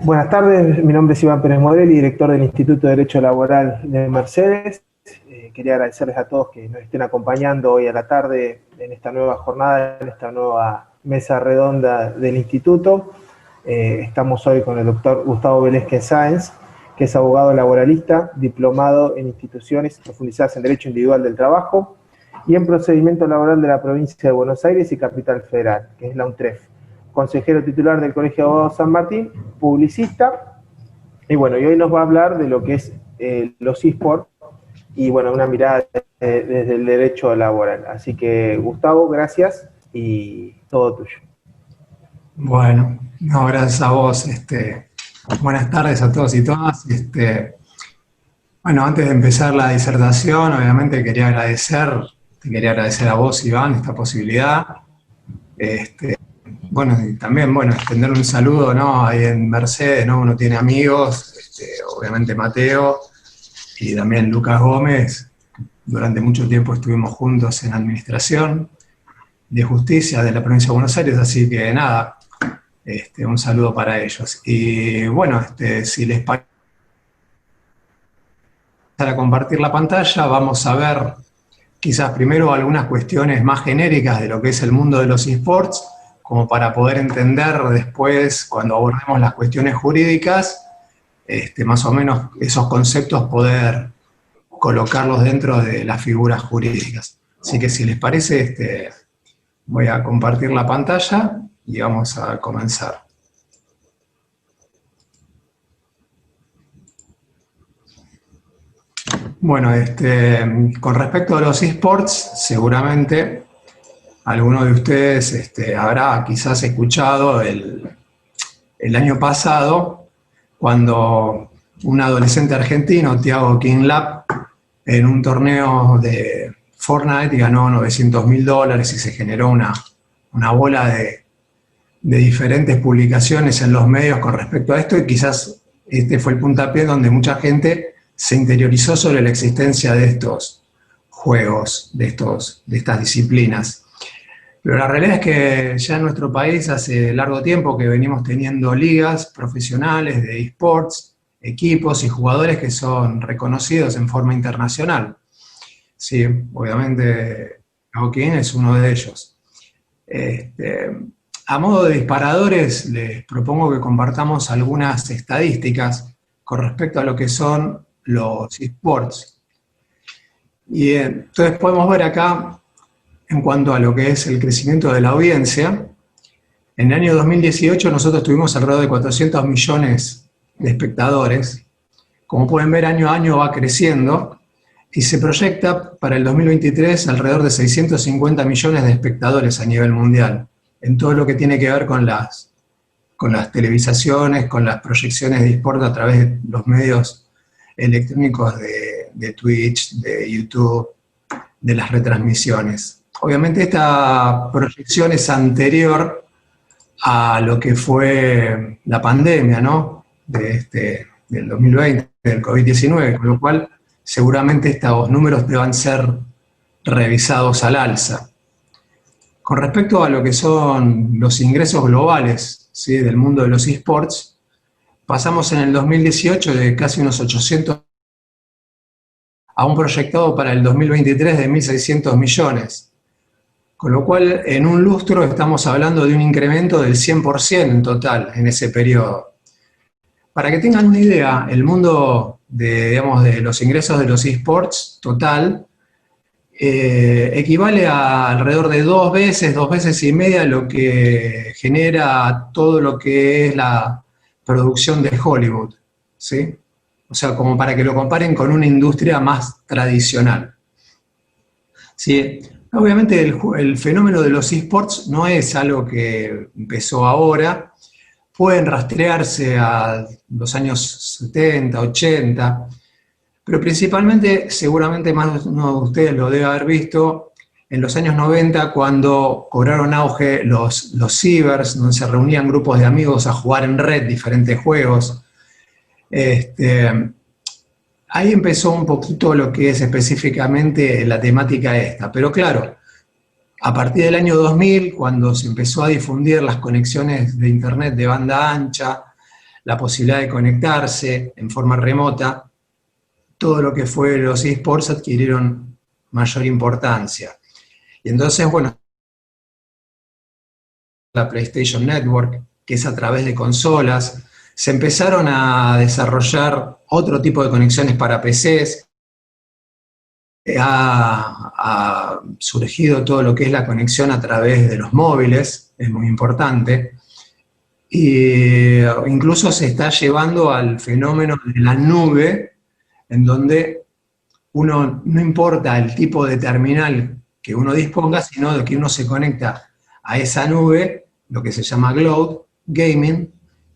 Buenas tardes, mi nombre es Iván Pérez Morelli, director del Instituto de Derecho Laboral de Mercedes. Quería agradecerles a todos que nos estén acompañando hoy a la tarde en esta nueva jornada, en esta nueva mesa redonda del Instituto. Estamos hoy con el doctor Gustavo Velázquez Sáenz, que es abogado laboralista, diplomado en instituciones profundizadas en Derecho Individual del Trabajo y en Procedimiento Laboral de la Provincia de Buenos Aires y Capital Federal, que es la UNTREF. Consejero titular del Colegio de Abogados San Martín, publicista, y bueno, y hoy nos va a hablar de lo que es los eSports y bueno, una mirada desde el derecho laboral. Así que Gustavo, gracias y todo tuyo. Bueno, no, gracias a vos. Buenas tardes a todos y todas. Bueno, antes de empezar la disertación, obviamente te quería agradecer a vos, Iván, esta posibilidad. Bueno, y también, bueno, extender un saludo, ¿no? Ahí en Mercedes, ¿no? Uno tiene amigos, obviamente Mateo y también Lucas Gómez. Durante mucho tiempo estuvimos juntos en administración de justicia de la provincia de Buenos Aires, así que nada, un saludo para ellos. Y bueno, si les parece a compartir la pantalla, vamos a ver quizás primero algunas cuestiones más genéricas de lo que es el mundo de los eSports, como para poder entender después, cuando abordemos las cuestiones jurídicas, más o menos esos conceptos poder colocarlos dentro de las figuras jurídicas. Así que si les parece, voy a compartir la pantalla y vamos a comenzar. Bueno, con respecto a los eSports, seguramente alguno de ustedes habrá quizás escuchado el año pasado cuando un adolescente argentino, Thiago Kinlap, en un torneo de Fortnite ganó $900.000 y se generó una bola de diferentes publicaciones en los medios con respecto a esto, y quizás este fue el puntapié donde mucha gente se interiorizó sobre la existencia de estos juegos, de estas disciplinas. Pero la realidad es que ya en nuestro país hace largo tiempo que venimos teniendo ligas profesionales de eSports, equipos y jugadores que son reconocidos en forma internacional. Sí, obviamente Joaquín es uno de ellos. A modo de disparadores, les propongo que compartamos algunas estadísticas con respecto a lo que son los eSports. Y entonces podemos ver acá, en cuanto a lo que es el crecimiento de la audiencia, en el año 2018 nosotros tuvimos alrededor de 400 millones de espectadores. Como pueden ver, año a año va creciendo y se proyecta para el 2023 alrededor de 650 millones de espectadores a nivel mundial, en todo lo que tiene que ver con las televisaciones, con las proyecciones de eSport a través de los medios electrónicos de Twitch, de YouTube, de las retransmisiones. Obviamente esta proyección es anterior a lo que fue la pandemia, ¿no? Del 2020, del COVID-19, con lo cual seguramente estos números deban ser revisados al alza. Con respecto a lo que son los ingresos globales, ¿sí?, del mundo de los eSports, pasamos en el 2018 de casi unos 800 a un proyectado para el 2023 de 1.600 millones. Con lo cual, en un lustro estamos hablando de un incremento del 100% en total en ese periodo. Para que tengan una idea, el mundo de los ingresos de los eSports total equivale a alrededor de dos veces y media lo que genera todo lo que es la producción de Hollywood, ¿sí? O sea, como para que lo comparen con una industria más tradicional. ¿Sí? Obviamente el fenómeno de los eSports no es algo que empezó ahora, pueden rastrearse a los años 70, 80, pero principalmente, seguramente más de uno de ustedes lo debe haber visto, en los años 90, cuando cobraron auge los cibers, donde se reunían grupos de amigos a jugar en red diferentes juegos. Ahí empezó un poquito lo que es específicamente la temática esta, pero claro, a partir del año 2000, cuando se empezó a difundir las conexiones de internet de banda ancha, la posibilidad de conectarse en forma remota, todo lo que fue los eSports adquirieron mayor importancia. Y entonces, bueno, la PlayStation Network, que es a través de consolas, se empezaron a desarrollar otro tipo de conexiones para PCs, ha surgido todo lo que es la conexión a través de los móviles, es muy importante, e incluso se está llevando al fenómeno de la nube, en donde uno, no importa el tipo de terminal que uno disponga, sino de que uno se conecta a esa nube, lo que se llama cloud gaming,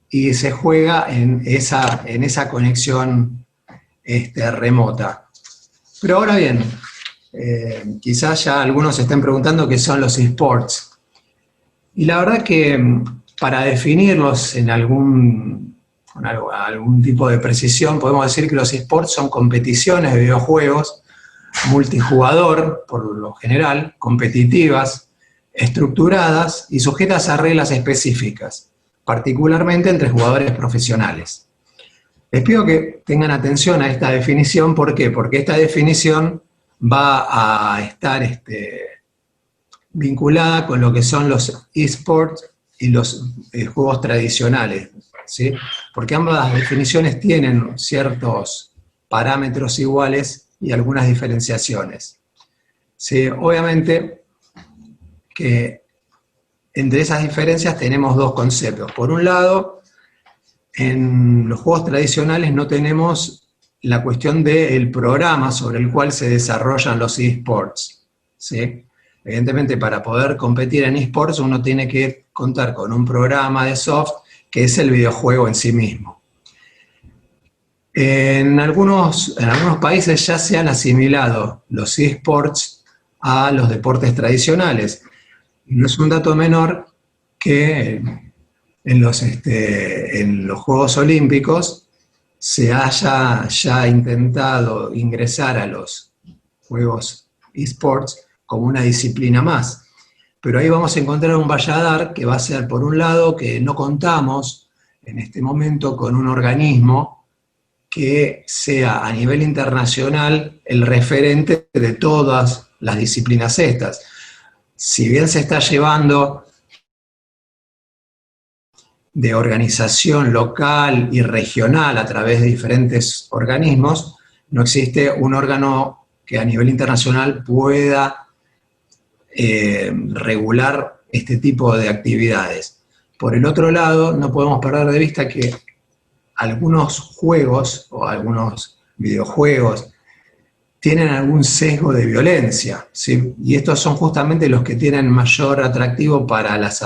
y se juega en esa conexión remota. Pero ahora bien, quizás ya algunos se estén preguntando qué son los eSports. Y la verdad que para definirlos con algún tipo de precisión, podemos decir que los eSports son competiciones de videojuegos multijugador, por lo general, competitivas, estructuradas y sujetas a reglas específicas, particularmente entre jugadores profesionales. Les pido que tengan atención a esta definición, ¿por qué? Porque esta definición va a estar vinculada con lo que son los eSports y los juegos tradicionales, ¿sí? Porque ambas definiciones tienen ciertos parámetros iguales y algunas diferenciaciones. ¿Sí? Obviamente que entre esas diferencias tenemos dos conceptos. Por un lado, en los juegos tradicionales no tenemos la cuestión del programa sobre el cual se desarrollan los eSports, ¿sí? Evidentemente, para poder competir en eSports uno tiene que contar con un programa de soft que es el videojuego en sí mismo. En algunos países ya se han asimilado los eSports a los deportes tradicionales. No es un dato menor que en los Juegos Olímpicos se haya ya intentado ingresar a los Juegos eSports como una disciplina más. Pero ahí vamos a encontrar un valladar que va a ser, por un lado, que no contamos en este momento con un organismo que sea a nivel internacional el referente de todas las disciplinas estas. Si bien se está llevando de organización local y regional a través de diferentes organismos, no existe un órgano que a nivel internacional pueda regular este tipo de actividades. Por el otro lado, no podemos perder de vista que algunos juegos o algunos videojuegos tienen algún sesgo de violencia, ¿sí? Y estos son justamente los que tienen mayor atractivo para las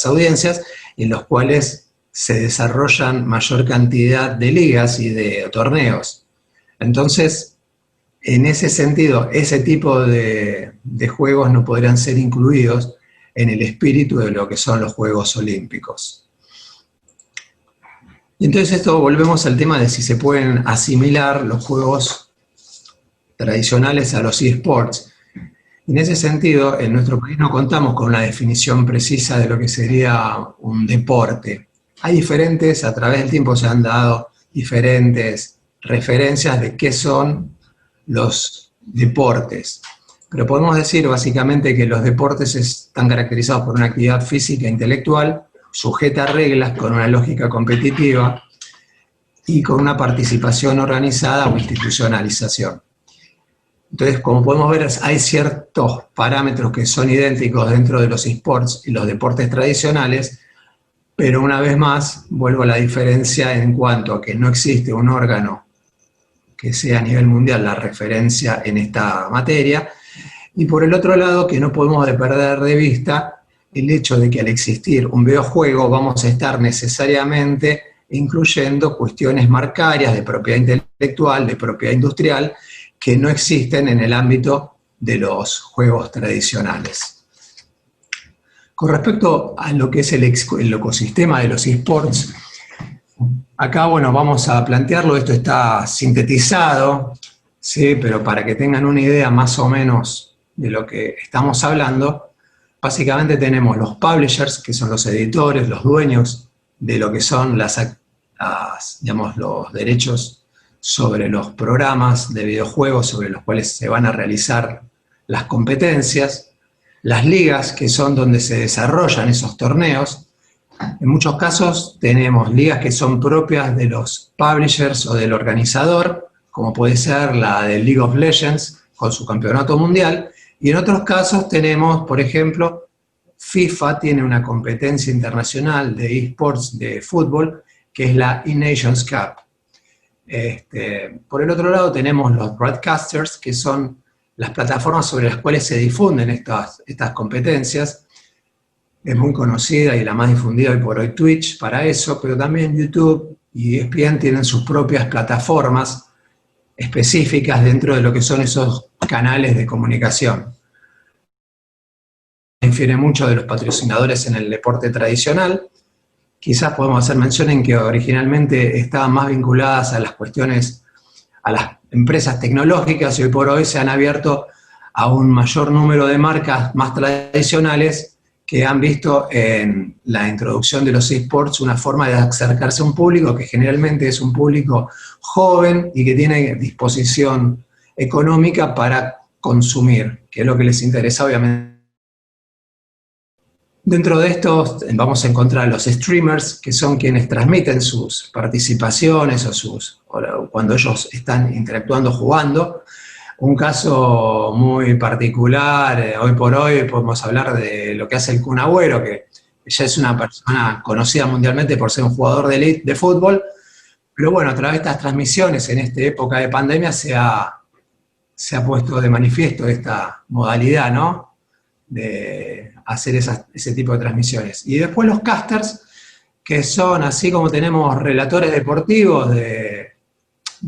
audiencias, en los cuales se desarrollan mayor cantidad de ligas y de torneos. Entonces, en ese sentido, ese tipo de juegos no podrían ser incluidos en el espíritu de lo que son los Juegos Olímpicos. Y entonces esto volvemos al tema de si se pueden asimilar los juegos tradicionales a los eSports. En ese sentido, en nuestro país no contamos con una definición precisa de lo que sería un deporte. Hay diferentes, a través del tiempo se han dado diferentes referencias de qué son los deportes. Pero podemos decir básicamente que los deportes están caracterizados por una actividad física e intelectual, sujeta a reglas, con una lógica competitiva y con una participación organizada o institucionalización. Entonces, como podemos ver, hay ciertos parámetros que son idénticos dentro de los eSports y los deportes tradicionales, pero una vez más, vuelvo a la diferencia en cuanto a que no existe un órgano que sea a nivel mundial la referencia en esta materia, y por el otro lado, que no podemos perder de vista el hecho de que al existir un videojuego vamos a estar necesariamente incluyendo cuestiones marcarias de propiedad intelectual, de propiedad industrial, que no existen en el ámbito de los juegos tradicionales. Con respecto a lo que es el ecosistema de los eSports, acá, bueno, vamos a plantearlo, esto está sintetizado, ¿sí? Pero para que tengan una idea más o menos de lo que estamos hablando, básicamente tenemos los publishers, que son los editores, los dueños de lo que son las digamos, los derechos sobre los programas de videojuegos sobre los cuales se van a realizar las competencias, las ligas, que son donde se desarrollan esos torneos. En muchos casos tenemos ligas que son propias de los publishers o del organizador, como puede ser la de League of Legends con su campeonato mundial, y en otros casos tenemos, por ejemplo, FIFA tiene una competencia internacional de eSports de fútbol, que es la eNations Cup. Por el otro lado tenemos los broadcasters, que son las plataformas sobre las cuales se difunden estas competencias. Es muy conocida y la más difundida hoy por hoy Twitch para eso, pero también YouTube y ESPN tienen sus propias plataformas específicas dentro de lo que son esos canales de comunicación. Difiere mucho de los patrocinadores en el deporte tradicional. Quizás podemos hacer mención en que originalmente estaban más vinculadas a las cuestiones, a las empresas tecnológicas, y hoy por hoy se han abierto a un mayor número de marcas más tradicionales que han visto en la introducción de los eSports una forma de acercarse a un público que generalmente es un público joven y que tiene disposición económica para consumir, que es lo que les interesa obviamente. Dentro de estos vamos a encontrar los streamers, que son quienes transmiten sus participaciones o cuando ellos están interactuando, jugando. Un caso muy particular, hoy por hoy podemos hablar de lo que hace el Kun Agüero, que ya es una persona conocida mundialmente por ser un jugador de elite de fútbol, pero bueno, a través de estas transmisiones en esta época de pandemia se ha puesto de manifiesto esta modalidad, ¿no?, de hacer ese tipo de transmisiones. Y después los casters, que son, así como tenemos relatores deportivos de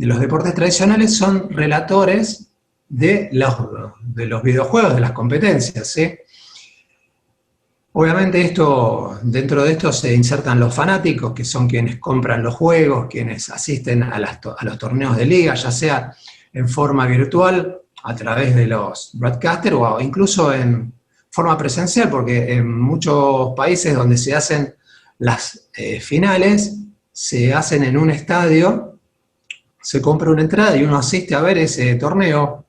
los deportes tradicionales, son relatores de los videojuegos, de las competencias, ¿sí? Obviamente dentro de esto se insertan los fanáticos, que son quienes compran los juegos, quienes asisten a los torneos de liga, ya sea en forma virtual, a través de los broadcasters, o incluso en forma presencial, porque en muchos países donde se hacen las finales, se hacen en un estadio, se compra una entrada y uno asiste a ver ese torneo.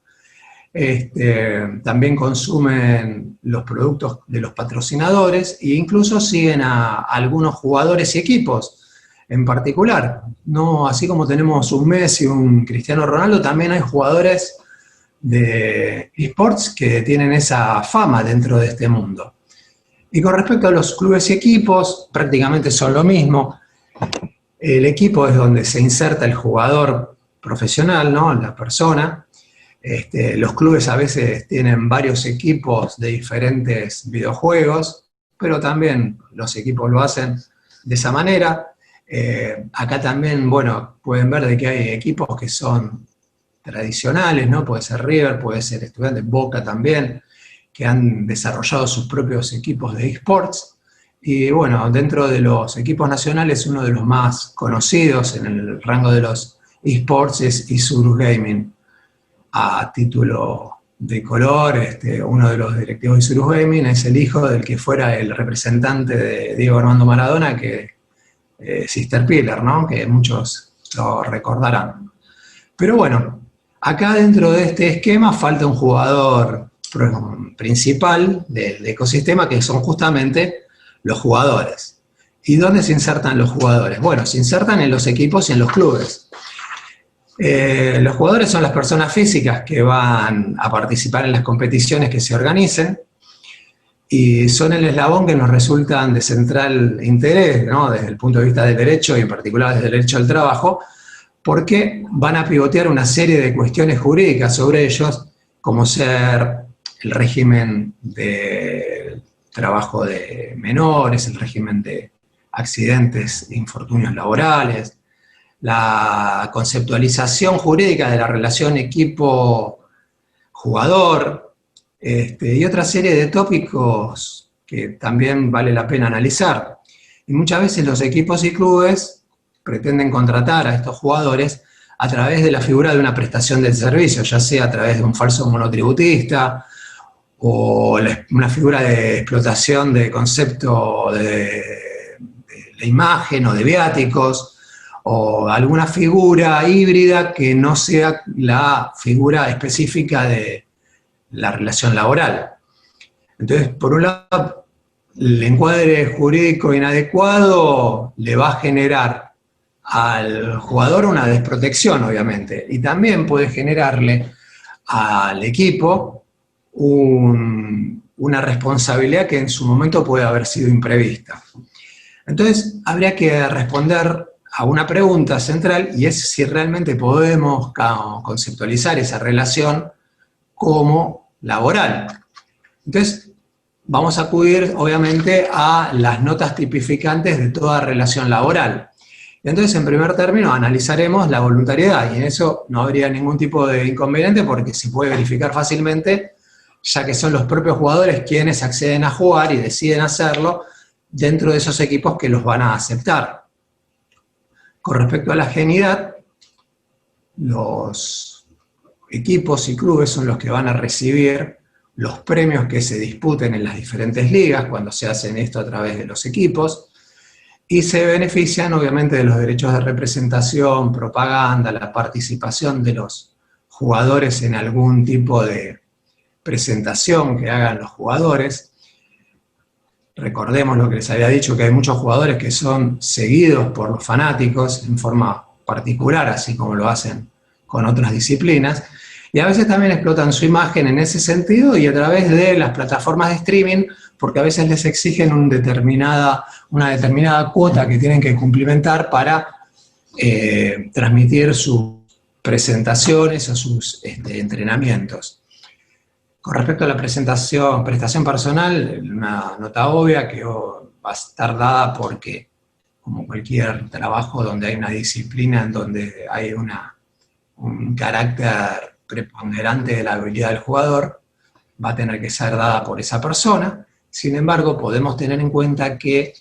También consumen los productos de los patrocinadores e incluso siguen a algunos jugadores y equipos en particular. No, así como tenemos un Messi, un Cristiano Ronaldo, también hay jugadores de eSports que tienen esa fama dentro de este mundo. Y con respecto a los clubes y equipos, prácticamente son lo mismo. El equipo es donde se inserta el jugador profesional, ¿no?, la persona. Los clubes a veces tienen varios equipos de diferentes videojuegos, pero también los equipos lo hacen de esa manera. Acá también, bueno, pueden ver de que hay equipos que son tradicionales, ¿no? Puede ser River, puede ser Estudiantes, Boca también, que han desarrollado sus propios equipos de eSports. Y bueno, dentro de los equipos nacionales, uno de los más conocidos en el rango de los eSports es Isurus Gaming. A título de color, uno de los directivos de Isurus Gaming es el hijo del que fuera el representante de Diego Armando Maradona, que Sister Piller, ¿no?, que muchos lo recordarán. Pero bueno, acá dentro de este esquema falta un jugador principal del ecosistema, que son justamente los jugadores. ¿Y dónde se insertan los jugadores? Bueno, se insertan en los equipos y en los clubes. Los jugadores son las personas físicas que van a participar en las competiciones que se organicen y son el eslabón que nos resultan de central interés, ¿no?, desde el punto de vista del derecho y en particular desde el derecho al trabajo, porque van a pivotear una serie de cuestiones jurídicas sobre ellos, como ser el régimen de trabajo de menores, el régimen de accidentes e infortunios laborales, la conceptualización jurídica de la relación equipo-jugador, y otra serie de tópicos que también vale la pena analizar. Y muchas veces los equipos y clubes pretenden contratar a estos jugadores a través de la figura de una prestación de servicio, ya sea a través de un falso monotributista o una figura de explotación de concepto de la imagen o de viáticos, o alguna figura híbrida que no sea la figura específica de la relación laboral. Entonces, por un lado, el encuadre jurídico inadecuado le va a generar al jugador una desprotección, obviamente, y también puede generarle al equipo una responsabilidad que en su momento puede haber sido imprevista. Entonces, habría que responder a una pregunta central, y es si realmente podemos conceptualizar esa relación como laboral. Entonces, vamos a acudir, obviamente, a las notas tipificantes de toda relación laboral. Entonces, en primer término, analizaremos la voluntariedad, y en eso no habría ningún tipo de inconveniente porque se puede verificar fácilmente, ya que son los propios jugadores quienes acceden a jugar y deciden hacerlo dentro de esos equipos que los van a aceptar. Con respecto a la genuidad, los equipos y clubes son los que van a recibir los premios que se disputen en las diferentes ligas cuando se hacen esto a través de los equipos, y se benefician obviamente de los derechos de representación, propaganda, la participación de los jugadores en algún tipo de presentación que hagan los jugadores. Recordemos lo que les había dicho, que hay muchos jugadores que son seguidos por los fanáticos en forma particular, así como lo hacen con otras disciplinas, y a veces también explotan su imagen en ese sentido y a través de las plataformas de streaming, porque a veces les exigen una determinada cuota que tienen que cumplimentar para transmitir sus presentaciones o sus entrenamientos. Con respecto a la prestación personal, una nota obvia que va a estar dada porque, como cualquier trabajo donde hay una disciplina en donde hay un carácter preponderante de la habilidad del jugador, va a tener que ser dada por esa persona. Sin embargo, podemos tener en cuenta que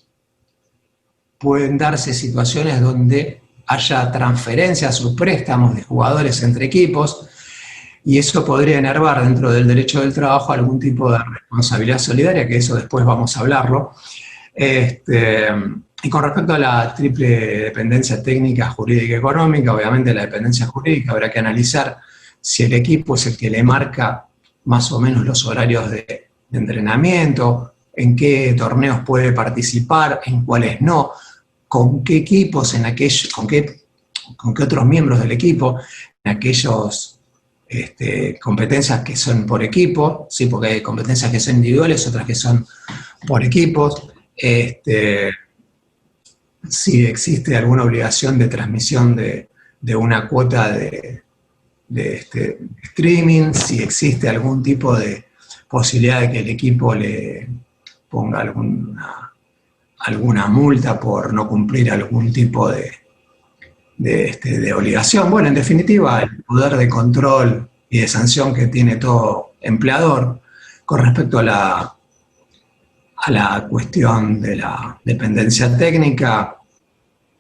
pueden darse situaciones donde haya transferencias o préstamos de jugadores entre equipos, y eso podría enervar dentro del derecho del trabajo algún tipo de responsabilidad solidaria, que eso después vamos a hablarlo. Y con respecto a la triple dependencia técnica, jurídica y económica, obviamente la dependencia jurídica habrá que analizar si el equipo es el que le marca más o menos los horarios de entrenamiento, en qué torneos puede participar, en cuáles no, con qué equipos, con qué otros miembros del equipo, en aquellos competencias que son por equipo, ¿sí? Porque hay competencias que son individuales, otras que son por equipos, si existe alguna obligación de transmisión de una cuota de streaming, si existe algún tipo de posibilidad de que el equipo le ponga alguna multa por no cumplir algún tipo de obligación. Bueno, en definitiva, el poder de control y de sanción que tiene todo empleador con respecto a la cuestión de la dependencia técnica,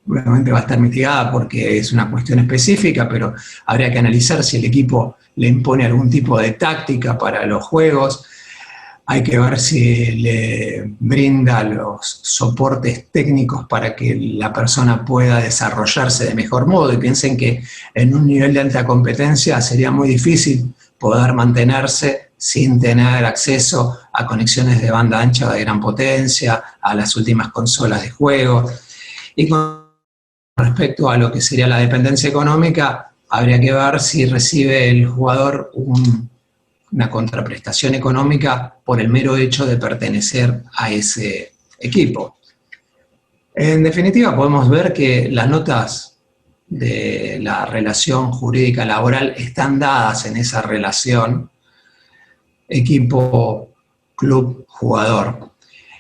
obviamente va a estar mitigada porque es una cuestión específica, pero habría que analizar si el equipo le impone algún tipo de táctica para los juegos. Hay que ver si le brinda los soportes técnicos para que la persona pueda desarrollarse de mejor modo. Y piensen que en un nivel de alta competencia sería muy difícil poder mantenerse sin tener acceso a conexiones de banda ancha de gran potencia, a las últimas consolas de juego. Y con respecto a lo que sería la dependencia económica, habría que ver si recibe el jugador una contraprestación económica por el mero hecho de pertenecer a ese equipo. En definitiva, podemos ver que las notas de la relación jurídica laboral están dadas en esa relación equipo, club, jugador.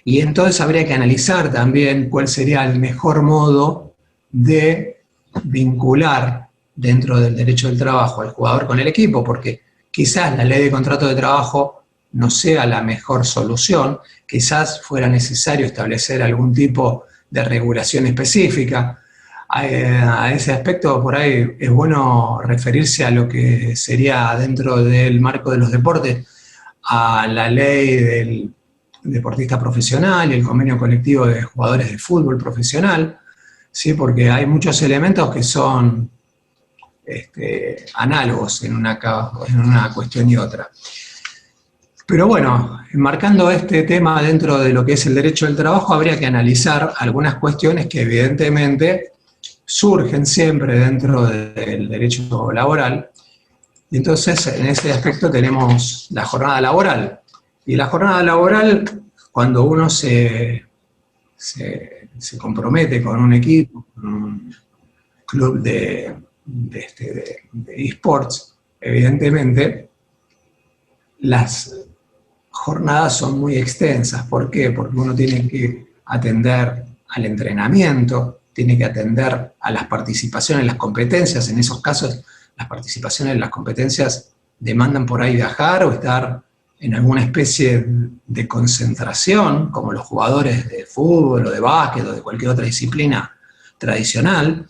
Y entonces habría que analizar también cuál sería el mejor modo de vincular dentro del derecho del trabajo al jugador con el equipo, porque quizás la ley de contrato de trabajo no sea la mejor solución, quizás fuera necesario establecer algún tipo de regulación específica. A ese aspecto, por ahí es bueno referirse a lo que sería dentro del marco de los deportes, a la ley del deportista profesional y el convenio colectivo de jugadores de fútbol profesional, ¿sí? Porque hay muchos elementos que son análogos en una cuestión y otra. Pero bueno, enmarcando este tema dentro de lo que es el derecho del trabajo, habría que analizar algunas cuestiones que evidentemente surgen siempre dentro del derecho laboral. Y entonces, en ese aspecto tenemos la jornada laboral. Y la jornada laboral, cuando uno se compromete con un equipo, con un club de eSports, evidentemente, las jornadas son muy extensas. ¿Por qué? Porque uno tiene que atender al entrenamiento, tiene que atender a las participaciones, las competencias. En esos casos, las participaciones, las competencias demandan por ahí viajar o estar en alguna especie de concentración, como los jugadores de fútbol o de básquet o de cualquier otra disciplina tradicional.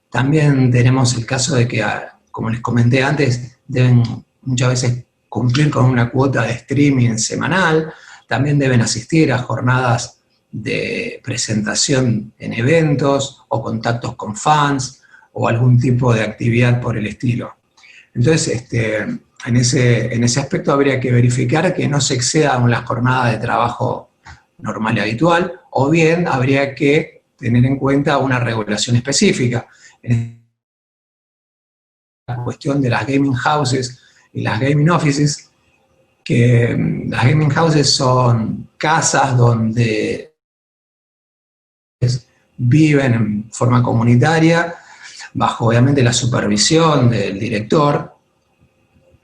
También tenemos el caso de que, como les comenté antes, deben muchas veces cumplir con una cuota de streaming semanal, también deben asistir a jornadas de presentación en eventos o contactos con fans o algún tipo de actividad por el estilo. Entonces, en ese aspecto habría que verificar que no se exceda la jornada de trabajo normal y habitual, o bien habría que tener en cuenta una regulación específica. En la cuestión de las gaming houses y las gaming offices, que las gaming houses son casas donde viven en forma comunitaria, bajo obviamente la supervisión del director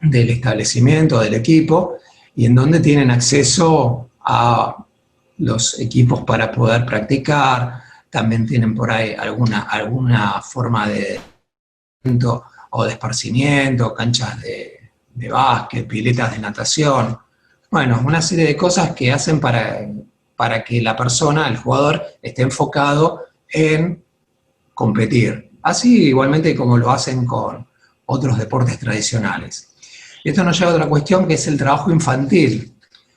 del establecimiento, del equipo, y en donde tienen acceso a los equipos para poder practicar, también tienen por ahí alguna forma de evento o de esparcimiento, canchas de básquet, piletas de natación, bueno, una serie de cosas que hacen para que la persona, el jugador, esté enfocado en competir. Así igualmente como lo hacen con otros deportes tradicionales. Y esto nos lleva a otra cuestión que es el trabajo infantil,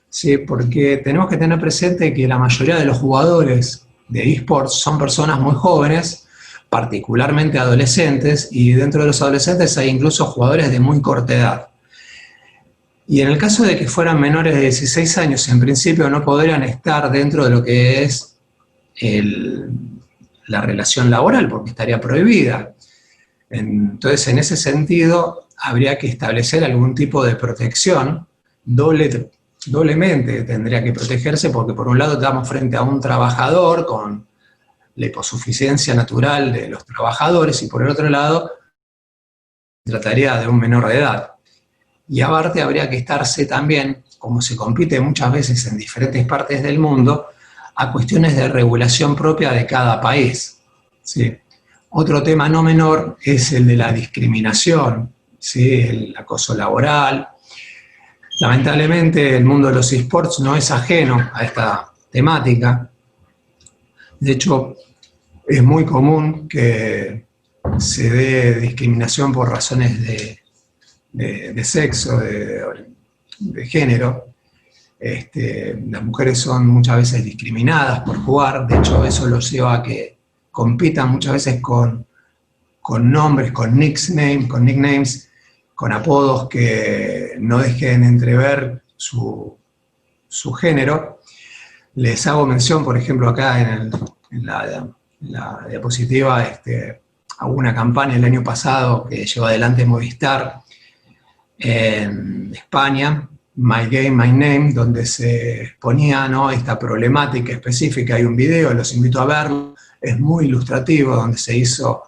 ¿sí? Porque tenemos que tener presente que la mayoría de los jugadores de eSports son personas muy jóvenes, particularmente adolescentes, y dentro de los adolescentes hay incluso jugadores de muy corta edad. Y en el caso de que fueran menores de 16 años, en principio no podrían estar dentro de lo que es la relación laboral, porque estaría prohibida. Entonces, en ese sentido, habría que establecer algún tipo de protección, doblemente tendría que protegerse, porque por un lado estamos frente a un trabajador con la hiposuficiencia natural de los trabajadores, y por el otro lado, trataría de un menor de edad. Y aparte habría que estarse también, como se compite muchas veces en diferentes partes del mundo, a cuestiones de regulación propia de cada país, ¿sí? Otro tema no menor es el de la discriminación, ¿sí? El acoso laboral. Lamentablemente el mundo de los eSports no es ajeno a esta temática. De hecho, es muy común que se dé discriminación por razones de sexo, de género. Las mujeres son muchas veces discriminadas por jugar, de hecho eso los lleva a que compitan muchas veces con nombres, con nicknames, con apodos que no dejen entrever su género. Les hago mención, por ejemplo, acá en la diapositiva, a una campaña el año pasado que llevó adelante Movistar en España, My Game, My Name, donde se exponía, ¿no?, esta problemática específica. Hay un video, los invito a verlo, es muy ilustrativo, donde se hizo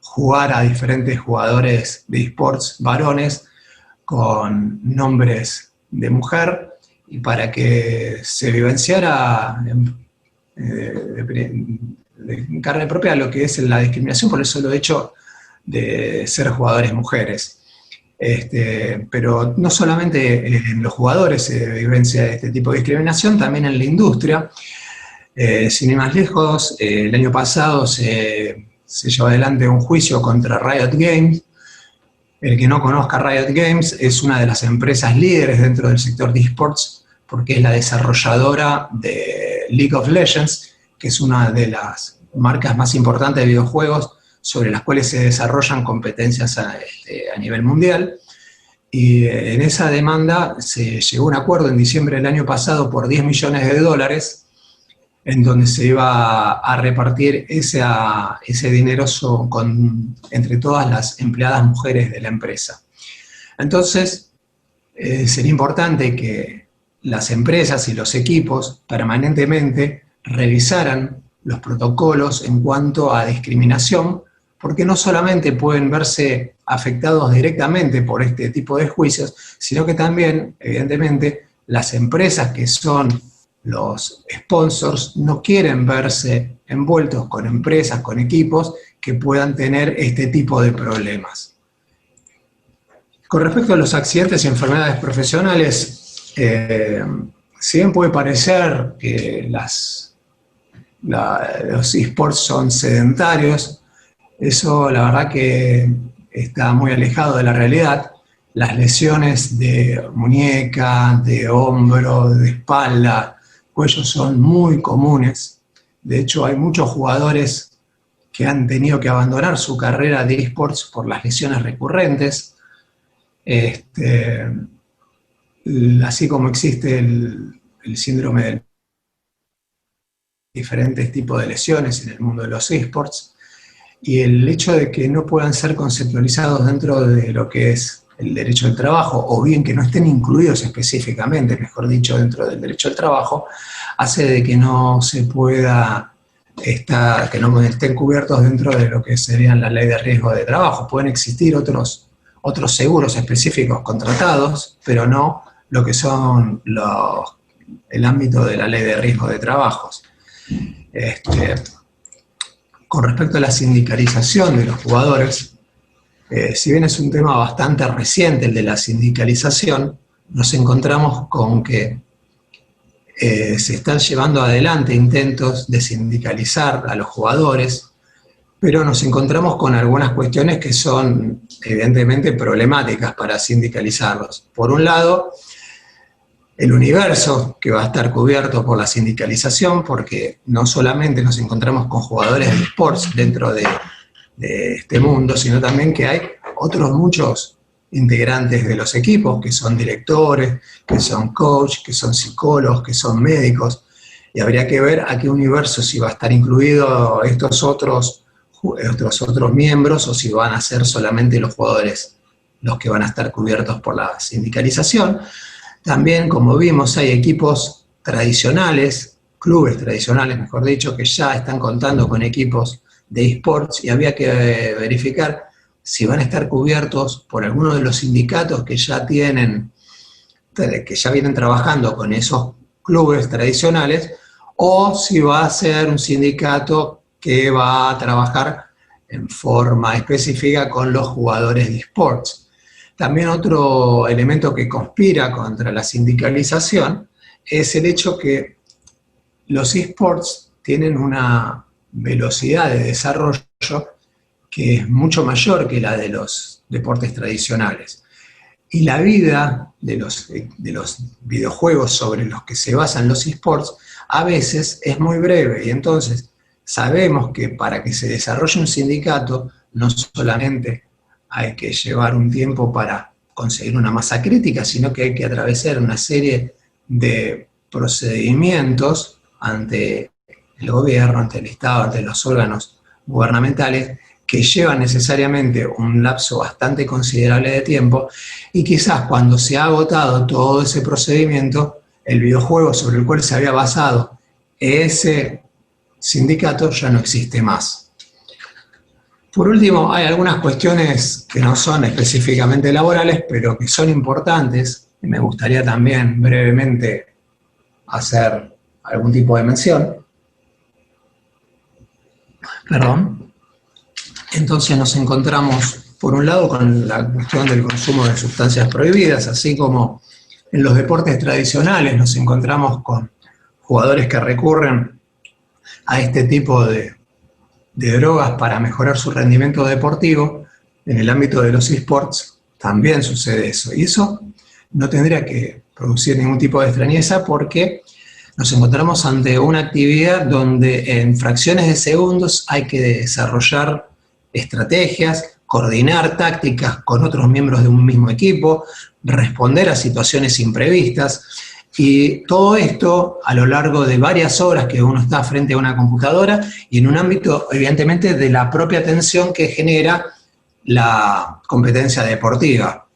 jugar a diferentes jugadores de eSports varones con nombres de mujer, y para que se vivenciara de carne propia lo que es la discriminación por el solo hecho de ser jugadores mujeres. Pero no solamente en los jugadores se vivencia este tipo de discriminación, también en la industria. Sin ir más lejos, el año pasado se llevó adelante un juicio contra Riot Games. El que no conozca Riot Games es una de las empresas líderes dentro del sector de eSports, porque es la desarrolladora de League of Legends, que es una de las marcas más importantes de videojuegos sobre las cuales se desarrollan competencias a nivel mundial. Y en esa demanda se llegó a un acuerdo en diciembre del año pasado por $10 millones, en donde se iba a repartir ese dinero entre todas las empleadas mujeres de la empresa. Entonces, sería importante que las empresas y los equipos permanentemente revisaran los protocolos en cuanto a discriminación, porque no solamente pueden verse afectados directamente por este tipo de juicios, sino que también, evidentemente, las empresas que son los sponsors no quieren verse envueltos con empresas, con equipos que puedan tener este tipo de problemas. Con respecto a los accidentes y enfermedades profesionales, si bien puede parecer que los esports son sedentarios, eso la verdad que está muy alejado de la realidad. Las lesiones de muñeca, de hombro, de espalda, cuello son muy comunes. De hecho, hay muchos jugadores que han tenido que abandonar su carrera de esports por las lesiones recurrentes. Así como existe el síndrome de diferentes tipos de lesiones en el mundo de los esports, y el hecho de que no puedan ser conceptualizados dentro de lo que es el derecho del trabajo, o bien que no estén incluidos específicamente, mejor dicho, dentro del derecho del trabajo, hace de que no se pueda que no estén cubiertos dentro de lo que serían la ley de riesgo de trabajo. Pueden existir otros seguros específicos contratados, pero no lo que son el ámbito de la ley de riesgo de trabajos. Con respecto a la sindicalización de los jugadores, si bien es un tema bastante reciente el de la sindicalización, nos encontramos con que se están llevando adelante intentos de sindicalizar a los jugadores, pero nos encontramos con algunas cuestiones que son evidentemente problemáticas para sindicalizarlos. Por un lado, el universo que va a estar cubierto por la sindicalización, porque no solamente nos encontramos con jugadores de sports dentro de este mundo, sino también que hay otros muchos integrantes de los equipos, que son directores, que son coach, que son psicólogos, que son médicos, y habría que ver a qué universo si va a estar incluido estos otros miembros, o si van a ser solamente los jugadores los que van a estar cubiertos por la sindicalización. También, como vimos, hay equipos tradicionales, clubes tradicionales, mejor dicho, que ya están contando con equipos de esports, y había que verificar si van a estar cubiertos por alguno de los sindicatos que ya vienen trabajando con esos clubes tradicionales, o si va a ser un sindicato que va a trabajar en forma específica con los jugadores de esports. También otro elemento que conspira contra la sindicalización es el hecho que los esports tienen una velocidad de desarrollo que es mucho mayor que la de los deportes tradicionales. Y la vida de los videojuegos sobre los que se basan los esports a veces es muy breve, y entonces sabemos que para que se desarrolle un sindicato no solamente hay que llevar un tiempo para conseguir una masa crítica, sino que hay que atravesar una serie de procedimientos ante el gobierno, ante el Estado, ante los órganos gubernamentales, que llevan necesariamente un lapso bastante considerable de tiempo, y quizás cuando se ha agotado todo ese procedimiento, el videojuego sobre el cual se había basado ese sindicato ya no existe más. Por último, hay algunas cuestiones que no son específicamente laborales, pero que son importantes, y me gustaría también brevemente hacer algún tipo de mención. Entonces nos encontramos, por un lado, con la cuestión del consumo de sustancias prohibidas, así como en los deportes tradicionales nos encontramos con jugadores que recurren a este tipo de drogas para mejorar su rendimiento deportivo. En el ámbito de los esports también sucede eso, y eso no tendría que producir ningún tipo de extrañeza, porque nos encontramos ante una actividad donde en fracciones de segundos hay que desarrollar estrategias, coordinar tácticas con otros miembros de un mismo equipo, responder a situaciones imprevistas, y todo esto a lo largo de varias horas que uno está frente a una computadora y en un ámbito, evidentemente, de la propia atención que genera la competencia deportiva.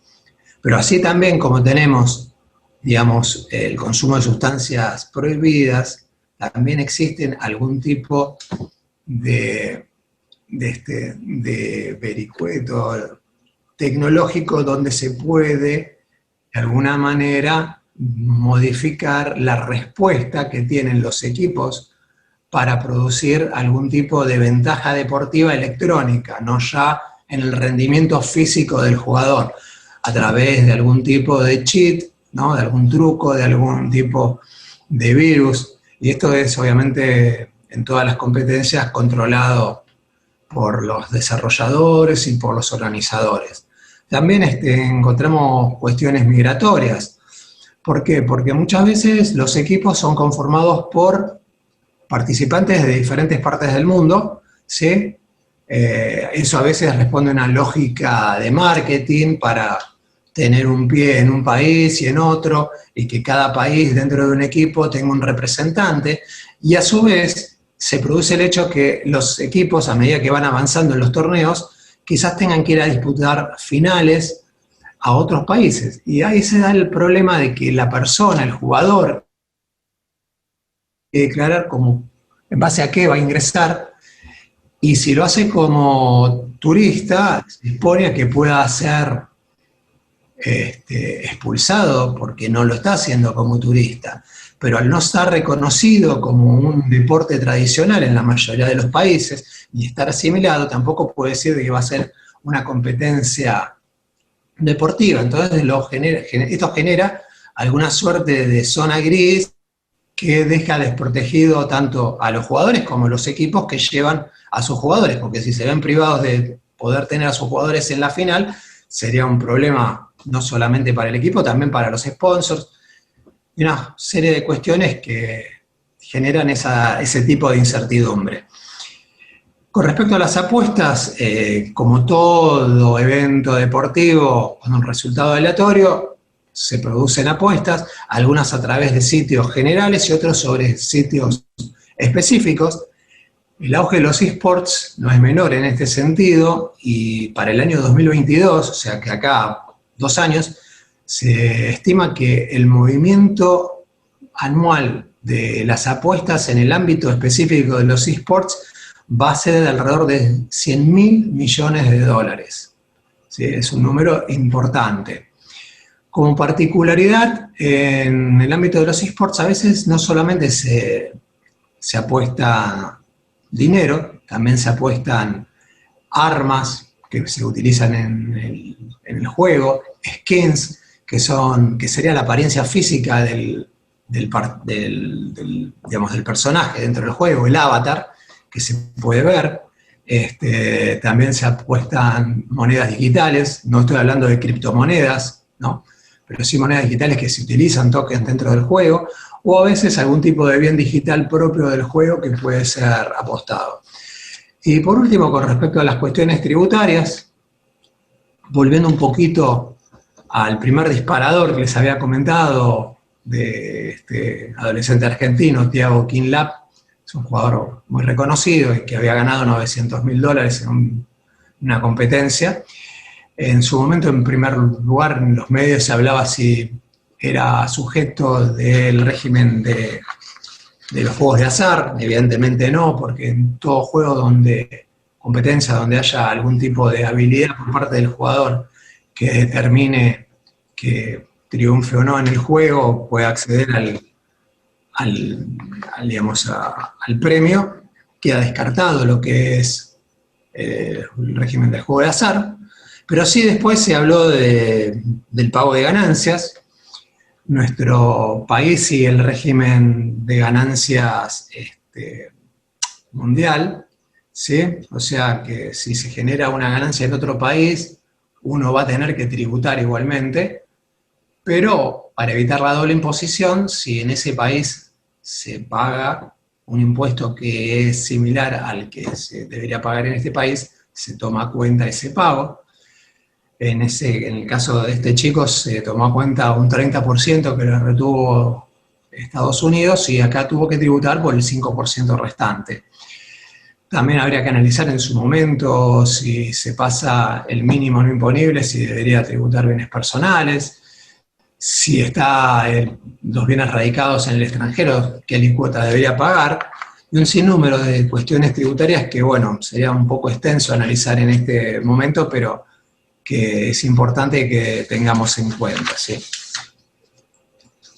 Pero así también como tenemos, digamos, el consumo de sustancias prohibidas, también existen algún tipo de vericueto tecnológico donde se puede, de alguna manera, modificar la respuesta que tienen los equipos para producir algún tipo de ventaja deportiva electrónica, no ya en el rendimiento físico del jugador, a través de algún tipo de cheat, ¿no? De algún truco, de algún tipo de virus, y esto es obviamente en todas las competencias controlado por los desarrolladores y por los organizadores. También encontramos cuestiones migratorias. ¿Por qué? Porque muchas veces los equipos son conformados por participantes de diferentes partes del mundo, ¿sí? Eso a veces responde a una lógica de marketing para tener un pie en un país y en otro, y que cada país dentro de un equipo tenga un representante, y a su vez se produce el hecho que los equipos, a medida que van avanzando en los torneos, quizás tengan que ir a disputar finales a otros países. Y ahí se da el problema de que la persona, el jugador, tiene que declarar como en base a qué va a ingresar, y si lo hace como turista, se expone a que pueda ser expulsado porque no lo está haciendo como turista. Pero al no estar reconocido como un deporte tradicional en la mayoría de los países y estar asimilado, tampoco puede decir que va a ser una competencia deportiva. Entonces esto genera alguna suerte de zona gris que deja desprotegido tanto a los jugadores como a los equipos que llevan a sus jugadores, porque si se ven privados de poder tener a sus jugadores en la final, sería un problema no solamente para el equipo, también para los sponsors, y una serie de cuestiones que generan ese tipo de incertidumbre. Con respecto a las apuestas, como todo evento deportivo con un resultado aleatorio, se producen apuestas, algunas a través de sitios generales y otros sobre sitios específicos. El auge de los eSports no es menor en este sentido, y para el año 2022, o sea que acá 2 años, se estima que el movimiento anual de las apuestas en el ámbito específico de los eSports va a ser de alrededor de 100.000 millones de dólares. ¿Sí? Es un número importante. Como particularidad, en el ámbito de los eSports a veces no solamente se apuesta dinero, también se apuestan armas que se utilizan en el juego, skins, que sería la apariencia física del personaje dentro del juego, el avatar, que se puede ver. También se apuestan monedas digitales, no estoy hablando de criptomonedas, ¿no? Pero sí monedas digitales que se utilizan, tokens dentro del juego, o a veces algún tipo de bien digital propio del juego que puede ser apostado. Y por último, con respecto a las cuestiones tributarias, volviendo un poquito al primer disparador que les había comentado, de este adolescente argentino, Thiago Quinlap, es un jugador muy reconocido y que había ganado $900.000 en una competencia. En su momento, en primer lugar, en los medios se hablaba si era sujeto del régimen de los juegos de azar. Evidentemente no, porque en todo juego competencia donde haya algún tipo de habilidad por parte del jugador que determine que triunfe o no en el juego, puede acceder al premio, queda descartado lo que es el régimen del juego de azar. Pero sí después se habló del pago de ganancias. Nuestro país sigue el régimen de ganancias mundial, ¿sí? O sea que si se genera una ganancia en otro país, uno va a tener que tributar igualmente, pero para evitar la doble imposición, si en ese país se paga un impuesto que es similar al que se debería pagar en este país, se toma cuenta ese pago. En el caso de este chico se tomó cuenta un 30% que le retuvo Estados Unidos y acá tuvo que tributar por el 5% restante. También habría que analizar en su momento si se pasa el mínimo no imponible, si debería tributar bienes personales, si están los bienes radicados en el extranjero, qué alícuota debería pagar, y un sinnúmero de cuestiones tributarias que, bueno, sería un poco extenso analizar en este momento, pero que es importante que tengamos en cuenta, ¿sí?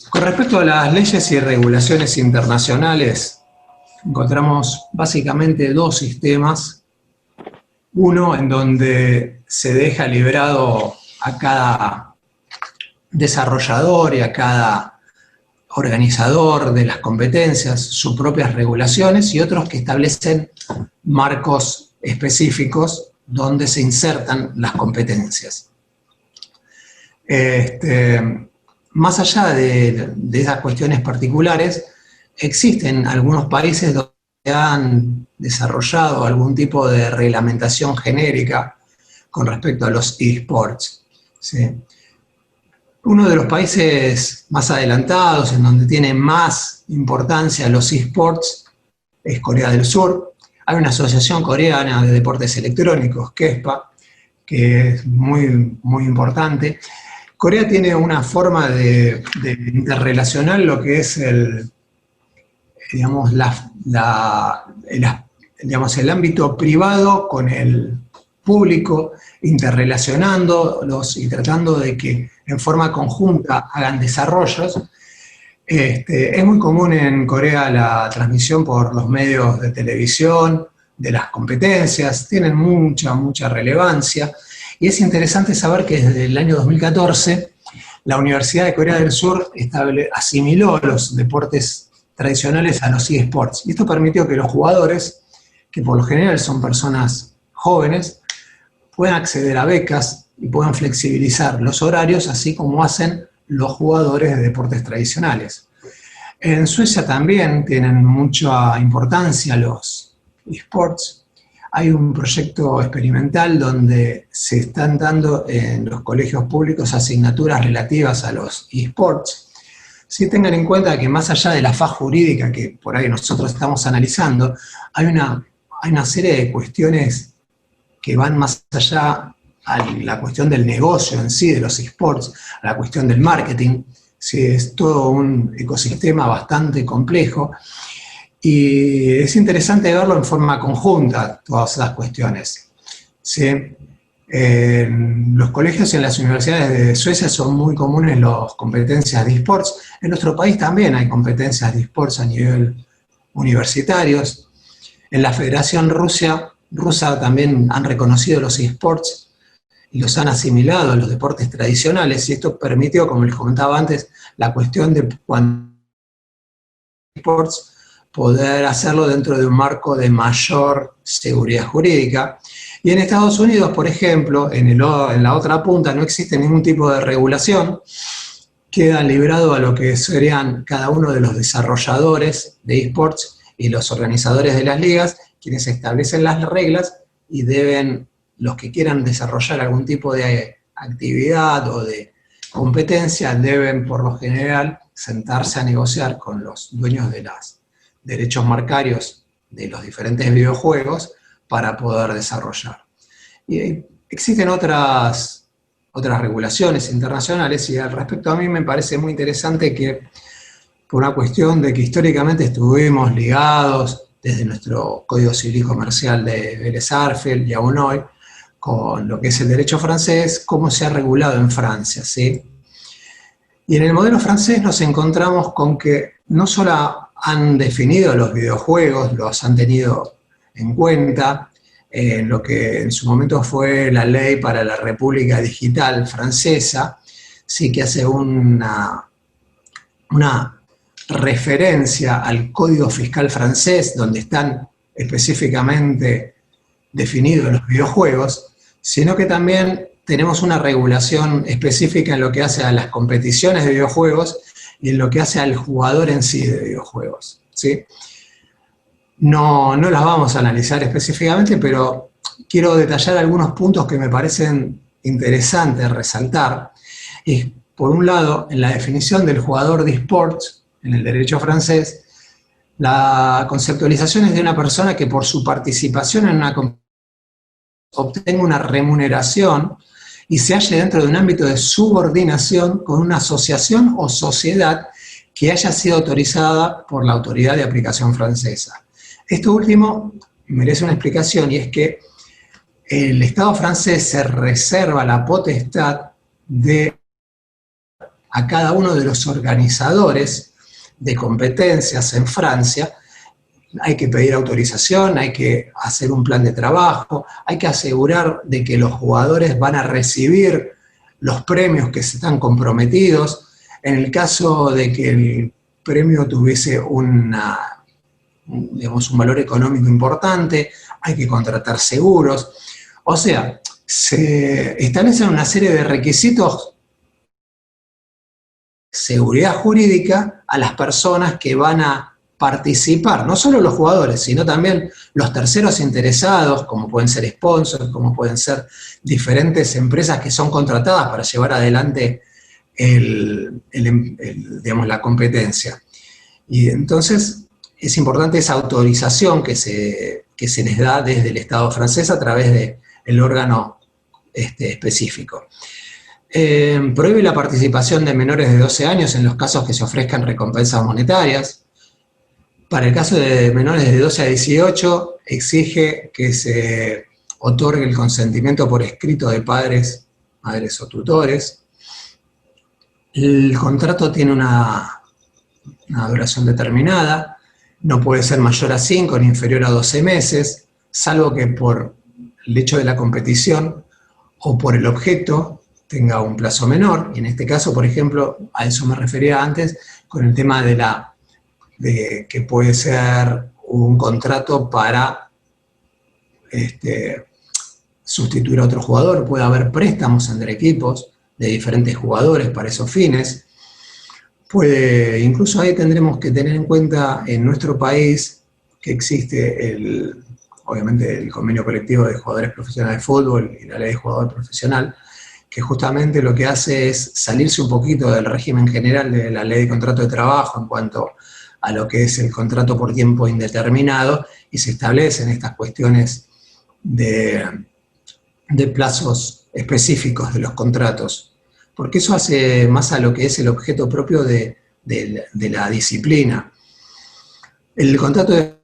Con respecto a las leyes y regulaciones internacionales, encontramos básicamente dos sistemas. Uno en donde se deja liberado a cada desarrollador y a cada organizador de las competencias sus propias regulaciones, y otros que establecen marcos específicos donde se insertan las competencias. Más allá de esas cuestiones particulares, existen algunos países donde han desarrollado algún tipo de reglamentación genérica con respecto a los eSports, ¿sí? Uno de los países más adelantados, en donde tiene más importancia los eSports, es Corea del Sur. Hay una asociación coreana de deportes electrónicos, KESPA, que es muy, muy importante. Corea tiene una forma de interrelacionar lo que es el ámbito privado con el público, interrelacionándolos y tratando de que en forma conjunta hagan desarrollos. Es muy común en Corea la transmisión por los medios de televisión de las competencias, tienen mucha, mucha relevancia, y es interesante saber que desde el año 2014 la Universidad de Corea del Sur asimiló los deportes tradicionales a los eSports, y esto permitió que los jugadores, que por lo general son personas jóvenes, puedan acceder a becas y puedan flexibilizar los horarios, así como hacen los jugadores de deportes tradicionales. En Suecia también tienen mucha importancia los eSports. Hay un proyecto experimental donde se están dando en los colegios públicos asignaturas relativas a los eSports. Sí, tengan en cuenta que más allá de la faz jurídica que por ahí nosotros estamos analizando, hay una serie de cuestiones que van más allá a la cuestión del negocio en sí, de los eSports, a la cuestión del marketing. Sí, es todo un ecosistema bastante complejo y es interesante verlo en forma conjunta, todas esas cuestiones. ¿Sí? En los colegios y en las universidades de Suecia son muy comunes las competencias de eSports. En nuestro país también hay competencias de eSports a nivel universitarios. En la Federación Rusa también han reconocido los eSports y los han asimilado a los deportes tradicionales, y esto permitió, como les comentaba antes, la cuestión de cuando eSports poder hacerlo dentro de un marco de mayor seguridad jurídica. Y en Estados Unidos, por ejemplo, en la otra punta no existe ningún tipo de regulación, queda librado a lo que serían cada uno de los desarrolladores de eSports y los organizadores de las ligas, quienes establecen las reglas, y deben, los que quieran desarrollar algún tipo de actividad o de competencia, deben por lo general sentarse a negociar con los dueños de los derechos marcarios de los diferentes videojuegos para poder desarrollar. Y existen otras regulaciones internacionales, y al respecto a mí me parece muy interesante que, por una cuestión de que históricamente estuvimos ligados desde nuestro Código Civil Comercial de Vélez-Sarsfield y aún hoy, con lo que es el derecho francés, cómo se ha regulado en Francia, ¿sí? Y en el modelo francés nos encontramos con que no solo han definido los videojuegos, los han tenido en cuenta, en lo que en su momento fue la ley para la República Digital francesa, sí que hace una referencia al Código Fiscal francés, donde están específicamente definidos los videojuegos, sino que también tenemos una regulación específica en lo que hace a las competiciones de videojuegos y en lo que hace al jugador en sí de videojuegos, ¿sí? No las vamos a analizar específicamente, pero quiero detallar algunos puntos que me parecen interesantes resaltar. Y por un lado, en la definición del jugador de esports, en el derecho francés, la conceptualización es de una persona que por su participación en una competición obtenga una remuneración y se halle dentro de un ámbito de subordinación con una asociación o sociedad que haya sido autorizada por la autoridad de aplicación francesa. Esto último merece una explicación, y es que el Estado francés se reserva la potestad de a cada uno de los organizadores de competencias en Francia. Hay que pedir autorización, hay que hacer un plan de trabajo, hay que asegurar de que los jugadores van a recibir los premios que se están comprometidos. En el caso de que el premio tuviese un valor económico importante, hay que contratar seguros. O sea, se establecen una serie de requisitos de seguridad jurídica a las personas que van a participar, no solo los jugadores, sino también los terceros interesados, como pueden ser sponsors, como pueden ser diferentes empresas que son contratadas para llevar adelante la competencia. Y entonces es importante esa autorización que se les da desde el Estado francés a través del órgano específico. Prohíbe la participación de menores de 12 años en los casos que se ofrezcan recompensas monetarias. Para el caso de menores de 12 a 18, exige que se otorgue el consentimiento por escrito de padres, madres o tutores. El contrato tiene una duración determinada, no puede ser mayor a 5 ni inferior a 12 meses, salvo que por el hecho de la competición o por el objeto tenga un plazo menor. Y en este caso, por ejemplo, a eso me refería antes, con el tema de que puede ser un contrato para sustituir a otro jugador, puede haber préstamos entre equipos de diferentes jugadores para esos fines. Incluso ahí tendremos que tener en cuenta en nuestro país que existe obviamente el convenio colectivo de jugadores profesionales de fútbol y la ley de jugador profesional, que justamente lo que hace es salirse un poquito del régimen general de la ley de contrato de trabajo en cuanto a lo que es el contrato por tiempo indeterminado, y se establecen estas cuestiones de plazos específicos de los contratos, porque eso hace más a lo que es el objeto propio de la disciplina. El contrato de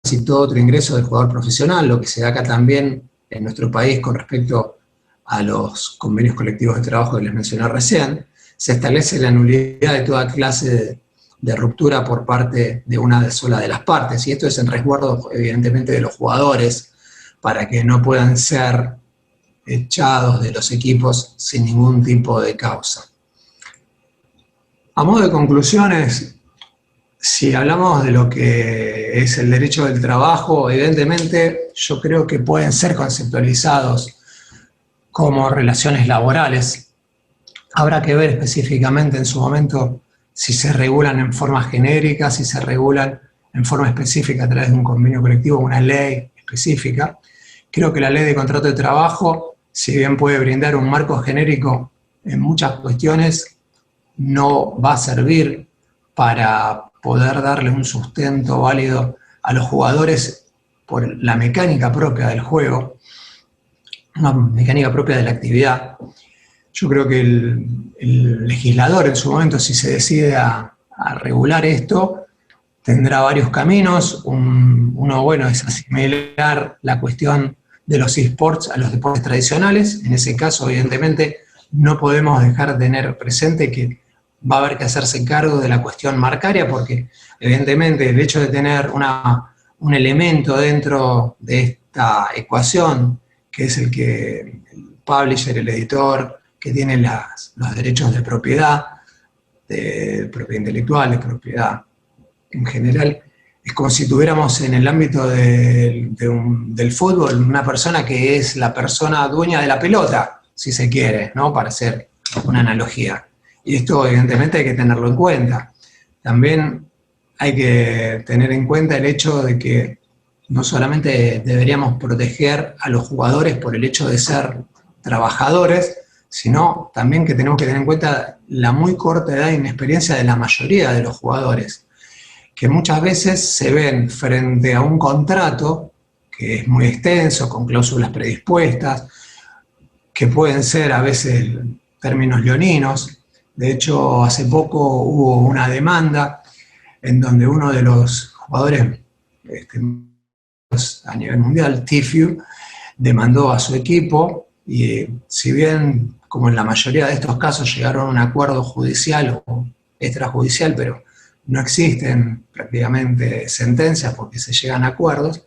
casi todo otro ingreso del jugador profesional, lo que se da acá también en nuestro país con respecto a los convenios colectivos de trabajo que les mencioné recién, se establece la nulidad de toda clase de ruptura por parte de una sola de las partes, y esto es en resguardo evidentemente de los jugadores, para que no puedan ser echados de los equipos sin ningún tipo de causa. A modo de conclusiones, si hablamos de lo que es el derecho del trabajo, evidentemente yo creo que pueden ser conceptualizados como relaciones laborales. Habrá que ver específicamente en su momento si se regulan en forma genérica, si se regulan en forma específica a través de un convenio colectivo, una ley específica. Creo que la ley de contrato de trabajo, si bien puede brindar un marco genérico en muchas cuestiones, no va a servir para poder darle un sustento válido a los jugadores por la mecánica propia del juego, una mecánica propia de la actividad. Yo creo que el legislador en su momento, si se decide a regular esto, tendrá varios caminos. Uno bueno es asimilar la cuestión de los esports a los deportes tradicionales. En ese caso, evidentemente, no podemos dejar de tener presente que va a haber que hacerse cargo de la cuestión marcaria, porque evidentemente el hecho de tener un elemento dentro de esta ecuación, que es el publisher, el editor, que tiene los derechos de propiedad intelectual, de propiedad en general, es como si tuviéramos en el ámbito del fútbol una persona que es la persona dueña de la pelota, si se quiere, ¿no? Para hacer una analogía. Y esto evidentemente hay que tenerlo en cuenta. También hay que tener en cuenta el hecho de que no solamente deberíamos proteger a los jugadores por el hecho de ser trabajadores, sino también que tenemos que tener en cuenta la muy corta edad e inexperiencia de la mayoría de los jugadores, que muchas veces se ven frente a un contrato que es muy extenso, con cláusulas predispuestas, que pueden ser a veces términos leoninos. De hecho, hace poco hubo una demanda en donde uno de los jugadores a nivel mundial, Tfue, demandó a su equipo y si bien, como en la mayoría de estos casos, llegaron a un acuerdo judicial o extrajudicial, pero no existen prácticamente sentencias porque se llegan a acuerdos,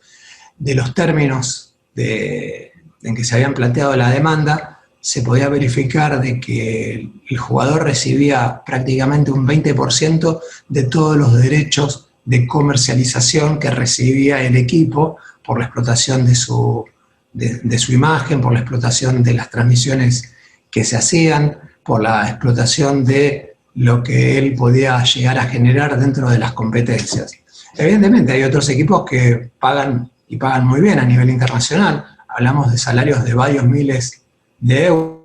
de los términos en que se habían planteado la demanda, se podía verificar de que el jugador recibía prácticamente un 20% de todos los derechos de comercialización que recibía el equipo por la explotación de su imagen, por la explotación de las transmisiones que se hacían, por la explotación de lo que él podía llegar a generar dentro de las competencias. Evidentemente hay otros equipos que pagan y pagan muy bien a nivel internacional, hablamos de salarios de varios miles de euros,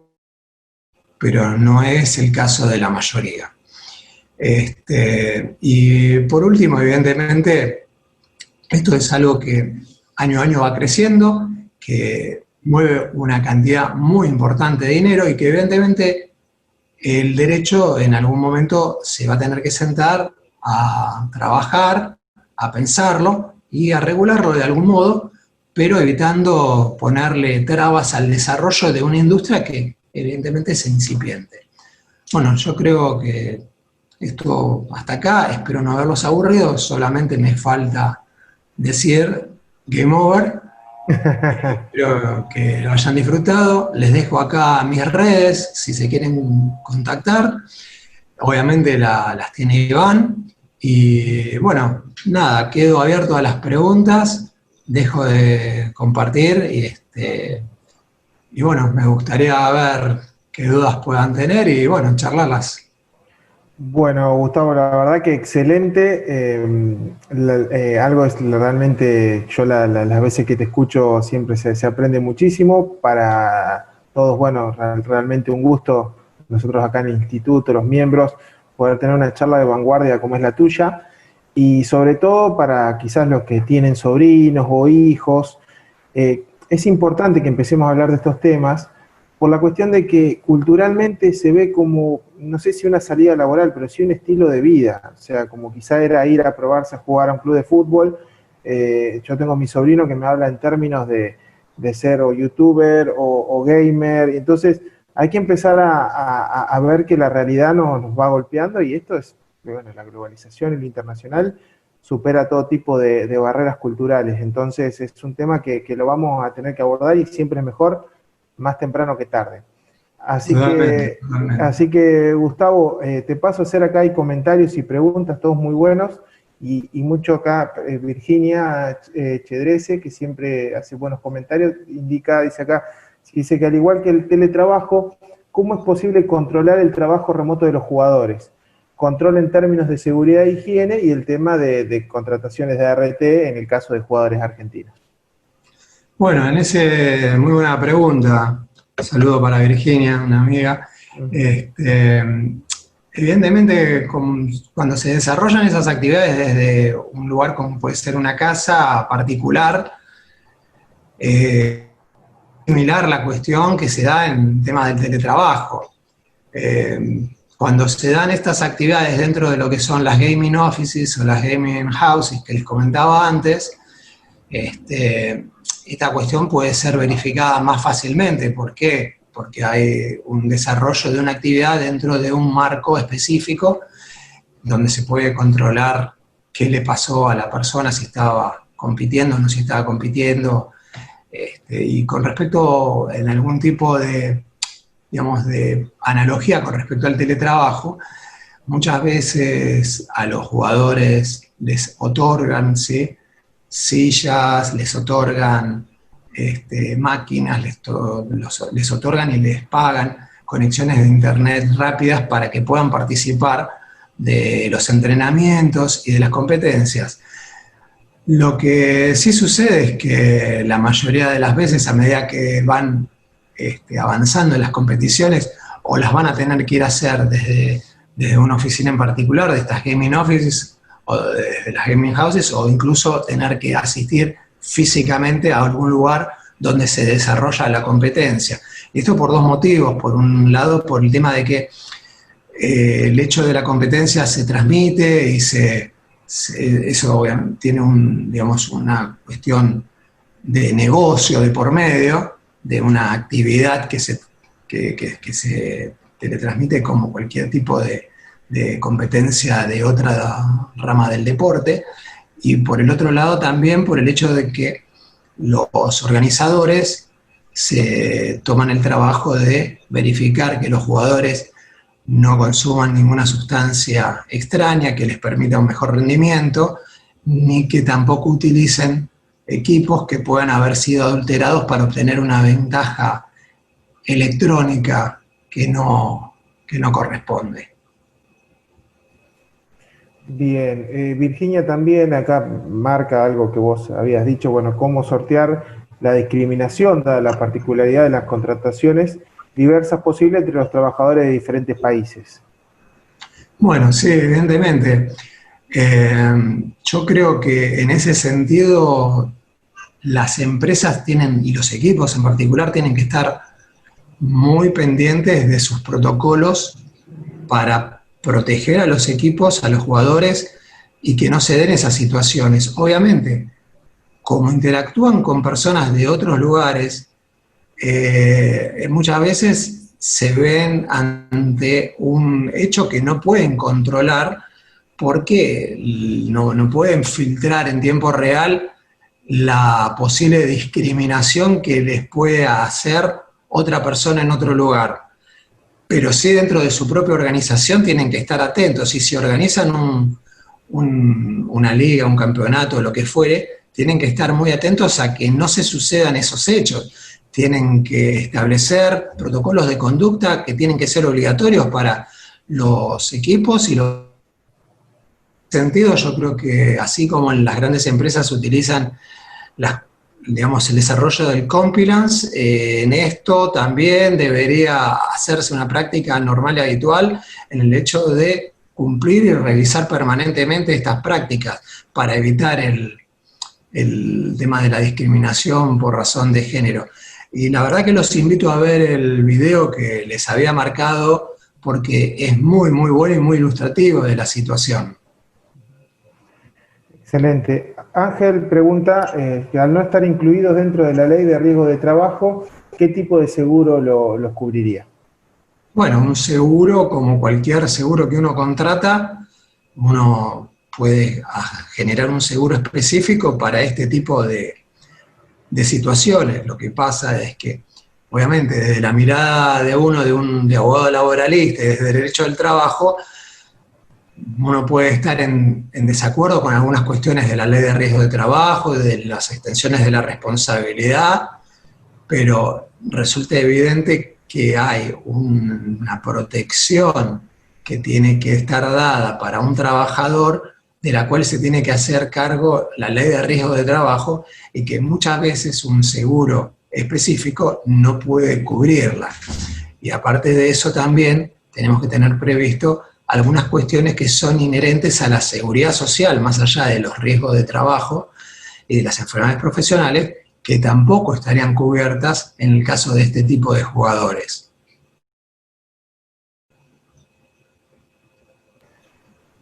pero no es el caso de la mayoría. Y por último, evidentemente, esto es algo que año a año va creciendo, que mueve una cantidad muy importante de dinero y que evidentemente el derecho en algún momento se va a tener que sentar a trabajar, a pensarlo y a regularlo de algún modo, pero evitando ponerle trabas al desarrollo de una industria que evidentemente es incipiente. Bueno, yo creo que esto hasta acá, espero no haberlos aburrido, solamente me falta decir game over. Espero que lo hayan disfrutado. Les dejo acá mis redes, si se quieren contactar. Obviamente las tiene Iván. Y bueno, nada, quedo abierto a las preguntas. Dejo de compartir y bueno, me gustaría ver qué dudas puedan tener y bueno, charlarlas. Bueno, Gustavo, la verdad que excelente. Algo es realmente, yo las veces que te escucho siempre se aprende muchísimo. Para todos, bueno, realmente un gusto, nosotros acá en el instituto, los miembros, poder tener una charla de vanguardia como es la tuya. Y sobre todo para quizás los que tienen sobrinos o hijos, es importante que empecemos a hablar de estos temas por la cuestión de que culturalmente se ve como, no sé si una salida laboral, pero sí un estilo de vida. O sea, como quizá era ir a probarse a jugar a un club de fútbol. Yo tengo a mi sobrino que me habla en términos de ser o youtuber o gamer. Y entonces hay que empezar a ver que la realidad nos va golpeando y esto es, bueno, la globalización y lo internacional supera todo tipo de barreras culturales. Entonces es un tema que lo vamos a tener que abordar y siempre es mejor más temprano que tarde. Totalmente. Así que Gustavo, te paso a hacer acá hay comentarios y preguntas, todos muy buenos, y mucho acá, Virginia Chedrese, que siempre hace buenos comentarios, dice que al igual que el teletrabajo, ¿cómo es posible controlar el trabajo remoto de los jugadores? Control en términos de seguridad e higiene y el tema de contrataciones de ART en el caso de jugadores argentinos. Bueno, muy buena pregunta. Un saludo para Virginia, una amiga. Evidentemente, cuando se desarrollan esas actividades desde un lugar como puede ser una casa particular, similar la cuestión que se da en temas del teletrabajo. Cuando se dan estas actividades dentro de lo que son las gaming offices o las gaming houses que les comentaba antes, esta cuestión puede ser verificada más fácilmente. ¿Por qué? Porque hay un desarrollo de una actividad dentro de un marco específico donde se puede controlar qué le pasó a la persona, si estaba compitiendo o no si estaba compitiendo. Y con respecto en algún tipo de, digamos, de analogía con respecto al teletrabajo, muchas veces a los jugadores les otorgan, ¿sí?, sillas, les otorgan máquinas, les otorgan y les pagan conexiones de internet rápidas para que puedan participar de los entrenamientos y de las competencias. Lo que sí sucede es que la mayoría de las veces, a medida que van avanzando en las competiciones, o las van a tener que ir a hacer desde una oficina en particular, de estas gaming offices, o desde las gaming houses, o incluso tener que asistir físicamente a algún lugar donde se desarrolla la competencia. Y esto por dos motivos. Por un lado, por el tema de que el hecho de la competencia se transmite y eso obviamente tiene una cuestión de negocio de por medio, de una actividad que se teletransmite como cualquier tipo de competencia de otra rama del deporte. Y por el otro lado también por el hecho de que los organizadores se toman el trabajo de verificar que los jugadores no consuman ninguna sustancia extraña que les permita un mejor rendimiento, ni que tampoco utilicen equipos que puedan haber sido adulterados para obtener una ventaja electrónica que no corresponde. Bien, Virginia también acá marca algo que vos habías dicho, bueno, cómo sortear la discriminación, dada la particularidad de las contrataciones diversas posibles entre los trabajadores de diferentes países. Bueno, sí, evidentemente. Yo creo que en ese sentido las empresas tienen, y los equipos en particular, tienen que estar muy pendientes de sus protocolos para proteger a los equipos, a los jugadores, y que no se den esas situaciones. Obviamente, como interactúan con personas de otros lugares, muchas veces se ven ante un hecho que no pueden controlar porque no pueden filtrar en tiempo real la posible discriminación que les puede hacer otra persona en otro lugar. Pero sí, dentro de su propia organización tienen que estar atentos, y si organizan una liga, un campeonato, lo que fuere, tienen que estar muy atentos a que no se sucedan esos hechos. Tienen que establecer protocolos de conducta que tienen que ser obligatorios para los equipos, y en ese sentido yo creo que así como en las grandes empresas utilizan el desarrollo del compliance, en esto también debería hacerse una práctica normal y habitual en el hecho de cumplir y revisar permanentemente estas prácticas para evitar el tema de la discriminación por razón de género. Y la verdad que los invito a ver el video que les había marcado, porque es muy, muy bueno y muy ilustrativo de la situación. Excelente. Ángel pregunta, que al no estar incluidos dentro de la ley de riesgo de trabajo, ¿qué tipo de seguro los cubriría? Bueno, un seguro, como cualquier seguro que uno contrata, uno puede generar un seguro específico para este tipo de situaciones. Lo que pasa es que, obviamente, desde la mirada de uno, de abogado laboralista y desde el derecho del trabajo, uno puede estar en desacuerdo con algunas cuestiones de la ley de riesgo de trabajo, de las extensiones de la responsabilidad, pero resulta evidente que hay una protección que tiene que estar dada para un trabajador, de la cual se tiene que hacer cargo la ley de riesgo de trabajo, y que muchas veces un seguro específico no puede cubrirla. Y aparte de eso también tenemos que tener previsto algunas cuestiones que son inherentes a la seguridad social, más allá de los riesgos de trabajo y de las enfermedades profesionales, que tampoco estarían cubiertas en el caso de este tipo de jugadores.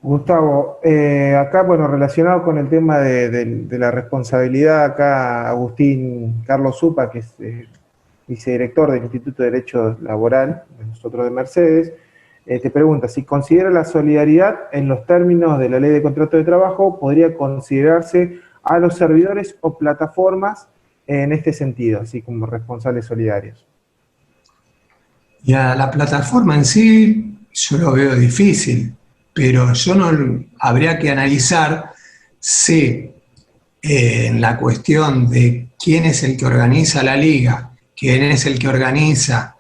Gustavo, acá, bueno, relacionado con el tema de la responsabilidad, acá Agustín Carlos Zupa, que es vicedirector del Instituto de Derecho Laboral, de nosotros de Mercedes, te pregunta, si considera la solidaridad en los términos de la Ley de Contrato de Trabajo, ¿podría considerarse a los servidores o plataformas en este sentido, así como responsables solidarios? Y a la plataforma en sí, yo lo veo difícil, pero habría que analizar si en la cuestión de quién es el que organiza la liga, quién es el que organiza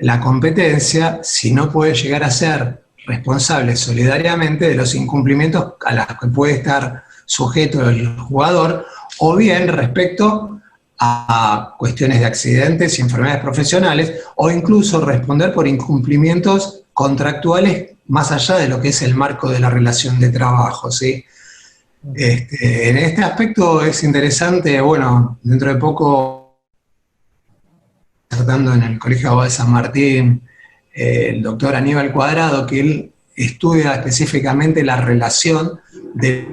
la competencia si no puede llegar a ser responsable solidariamente de los incumplimientos a los que puede estar sujeto el jugador, o bien respecto a cuestiones de accidentes y enfermedades profesionales, o incluso responder por incumplimientos contractuales más allá de lo que es el marco de la relación de trabajo, ¿sí? En este aspecto es interesante, bueno, dentro de poco, tratando en el Colegio de Abogados de San Martín, el doctor Aníbal Cuadrado, que él estudia específicamente la relación de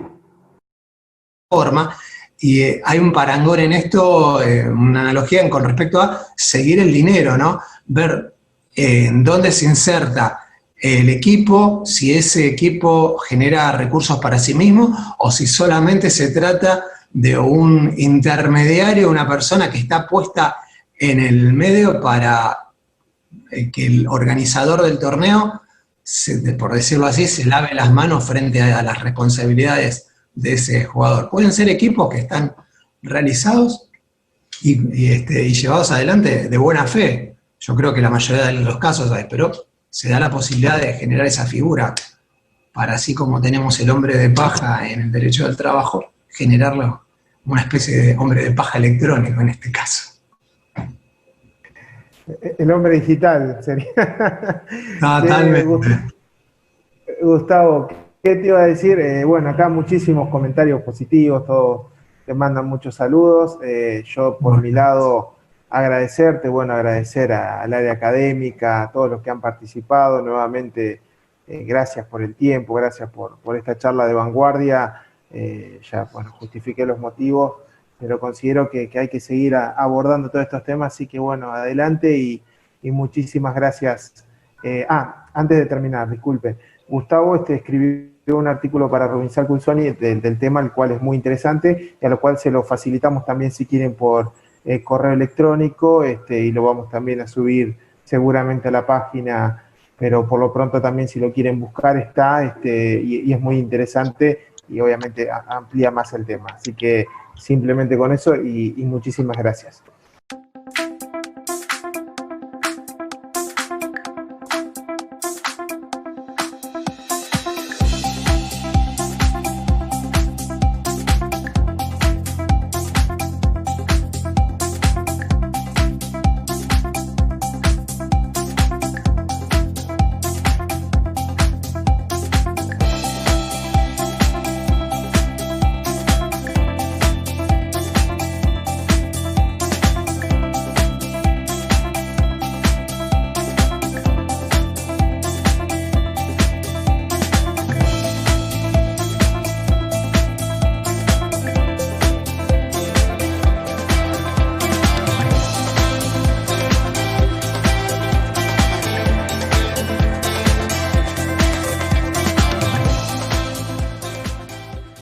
forma, y hay un parangón en esto, una analogía con respecto a seguir el dinero, ¿no? Ver en dónde se inserta el equipo, si ese equipo genera recursos para sí mismo o si solamente se trata de un intermediario, una persona que está puesta en el medio para que el organizador del torneo, por decirlo así, se lave las manos frente a las responsabilidades de ese jugador. Pueden ser equipos que están realizados y llevados adelante de buena fe. Yo creo que la mayoría de los casos hay, pero se da la posibilidad de generar esa figura para, así como tenemos el hombre de paja en el derecho del trabajo, generarlo una especie de hombre de paja electrónico en este caso. El hombre digital sería. Totalmente. Gustavo, ¿qué te iba a decir? Bueno, acá muchísimos comentarios positivos, todos te mandan muchos saludos. Yo, por mi lado, agradecerte, agradecer al área académica, a todos los que han participado. Nuevamente, gracias por el tiempo, gracias por esta charla de vanguardia. Justifiqué los motivos, pero considero que hay que seguir abordando todos estos temas, así que adelante y muchísimas gracias. Antes de terminar, disculpe, Gustavo escribió un artículo para Robinsal Culzoni del tema, el cual es muy interesante, y a lo cual se lo facilitamos también si quieren por correo electrónico, y lo vamos también a subir seguramente a la página, pero por lo pronto también si lo quieren buscar está, y es muy interesante y obviamente amplía más el tema. Así que simplemente con eso y muchísimas gracias.